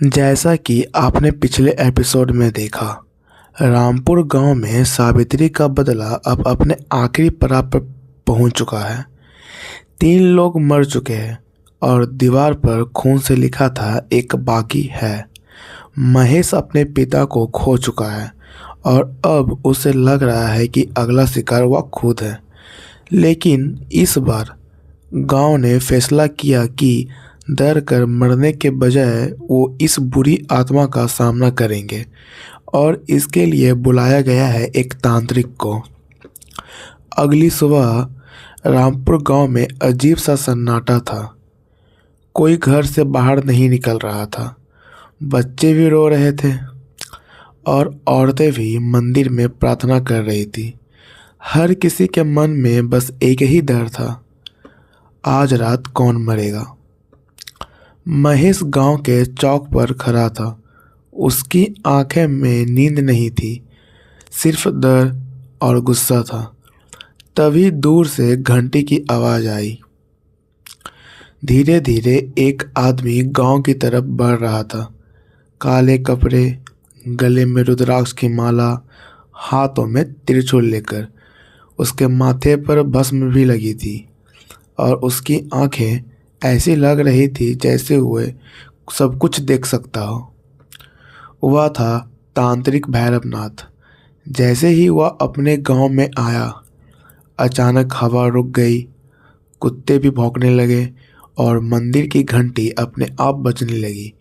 जैसा कि आपने पिछले एपिसोड में देखा, रामपुर गांव में सावित्री का बदला अब अपने आखिरी पड़ाव पर पहुंच चुका है। 3 लोग मर चुके हैं और दीवार पर खून से लिखा था, एक बाकी है। महेश अपने पिता को खो चुका है और अब उसे लग रहा है कि अगला शिकार वह खुद है। लेकिन इस बार गांव ने फैसला किया कि डर कर मरने के बजाय वो इस बुरी आत्मा का सामना करेंगे और इसके लिए बुलाया गया है एक तांत्रिक को। अगली सुबह रामपुर गांव में अजीब सा सन्नाटा था। कोई घर से बाहर नहीं निकल रहा था। बच्चे भी रो रहे थे और औरतें भी मंदिर में प्रार्थना कर रही थी। हर किसी के मन में बस एक ही डर था, आज रात कौन मरेगा। महेश गांव के चौक पर खड़ा था। उसकी आंखें में नींद नहीं थी, सिर्फ डर और गुस्सा था। तभी दूर से घंटी की आवाज़ आई। धीरे धीरे एक आदमी गांव की तरफ बढ़ रहा था। काले कपड़े, गले में रुद्राक्ष की माला, हाथों में त्रिशूल लेकर। उसके माथे पर भस्म भी लगी थी और उसकी आंखें ऐसी लग रही थी जैसे वह सब कुछ देख सकता हो। वह था तांत्रिक भैरवनाथ। जैसे ही वह अपने गांव में आया, अचानक हवा रुक गई, कुत्ते भी भौंकने लगे और मंदिर की घंटी अपने आप बजने लगी।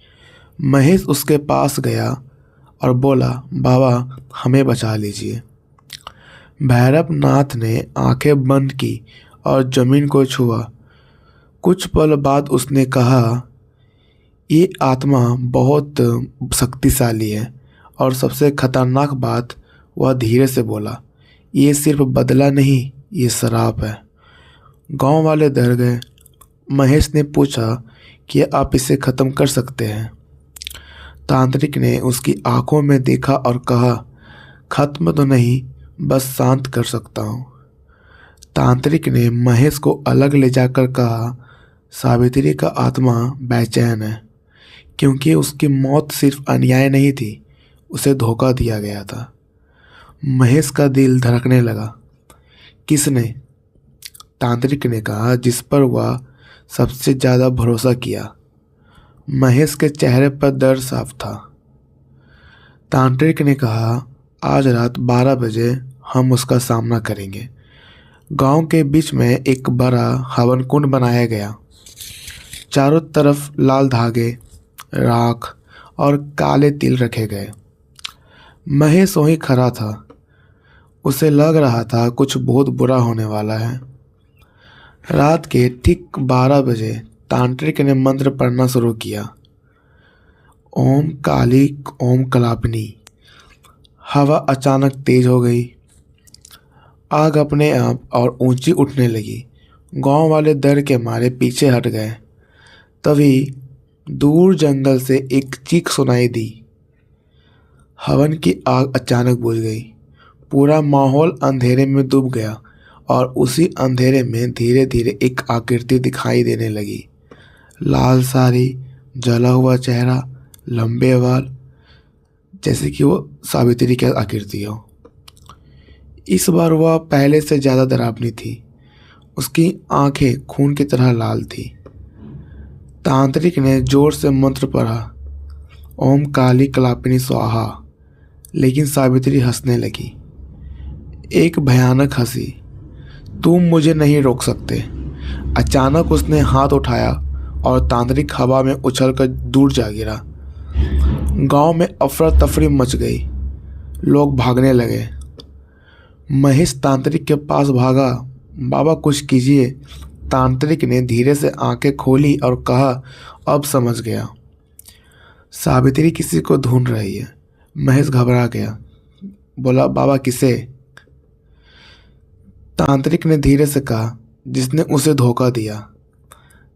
महेश उसके पास गया और बोला, बाबा हमें बचा लीजिए। भैरवनाथ ने आंखें बंद की और जमीन को छुआ। कुछ पल बाद उसने कहा, ये आत्मा बहुत शक्तिशाली है और सबसे खतरनाक बात, वह धीरे से बोला, ये सिर्फ बदला नहीं, ये श्राप है। गांव वाले डर गए। महेश ने पूछा कि आप इसे ख़त्म कर सकते हैं। तांत्रिक ने उसकी आंखों में देखा और कहा, खत्म तो नहीं, बस शांत कर सकता हूँ। तांत्रिक ने महेश को अलग ले जाकर कहा, सावित्री का आत्मा बेचैन है क्योंकि उसकी मौत सिर्फ अन्याय नहीं थी, उसे धोखा दिया गया था। महेश का दिल धड़कने लगा। किसने? तांत्रिक ने कहा, जिस पर वह सबसे ज़्यादा भरोसा किया। महेश के चेहरे पर डर साफ था। तांत्रिक ने कहा, आज रात 12 बजे हम उसका सामना करेंगे। गांव के बीच में एक बड़ा हवन कुंड बनाया गया। चारों तरफ लाल धागे, राख और काले तिल रखे गए। महेश वहीं खड़ा था। उसे लग रहा था कुछ बहुत बुरा होने वाला है। रात के ठीक 12 बजे तांत्रिक ने मंत्र पढ़ना शुरू किया। ओम काली ओम कलापनी। हवा अचानक तेज हो गई। आग अपने आप और ऊंची उठने लगी। गांव वाले डर के मारे पीछे हट गए। तभी दूर जंगल से एक चीख सुनाई दी। हवन की आग अचानक बुझ गई। पूरा माहौल अंधेरे में डूब गया और उसी अंधेरे में धीरे धीरे एक आकृति दिखाई देने लगी। लाल साड़ी, जला हुआ चेहरा, लंबे बाल, जैसे कि वो सावित्री की आकृति हो। इस बार वह पहले से ज़्यादा डरावनी थी। उसकी आंखें खून की तरह लाल थी। तांत्रिक ने जोर से मंत्र पढ़ा, ओम काली कलापिनी स्वाहा। लेकिन सावित्री हंसने लगी, एक भयानक हंसी। तुम मुझे नहीं रोक सकते। अचानक उसने हाथ उठाया और तांत्रिक हवा में उछलकर दूर जा गिरा। गांव में अफरा तफरी मच गई। लोग भागने लगे। महेश तांत्रिक के पास भागा, बाबा कुछ कीजिए। तांत्रिक ने धीरे से आंखें खोली और कहा, अब समझ गया, सावित्री किसी को ढूंढ रही है। महेश घबरा गया, बोला, बाबा किसे? तांत्रिक ने धीरे से कहा, जिसने उसे धोखा दिया।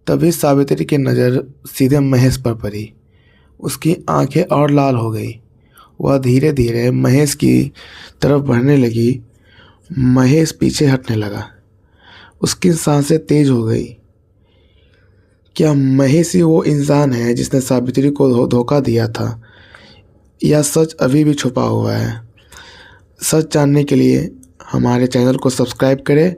तभी सावित्री की नज़र सीधे महेश पर पड़ी। उसकी आंखें और लाल हो गई। वह धीरे धीरे महेश की तरफ बढ़ने लगी। महेश पीछे हटने लगा। उसकी सांसें तेज हो गई। क्या महेश ही वो इंसान है जिसने सावित्री को धोखा दिया था, या सच अभी भी छुपा हुआ है? सच जानने के लिए हमारे चैनल को सब्सक्राइब करें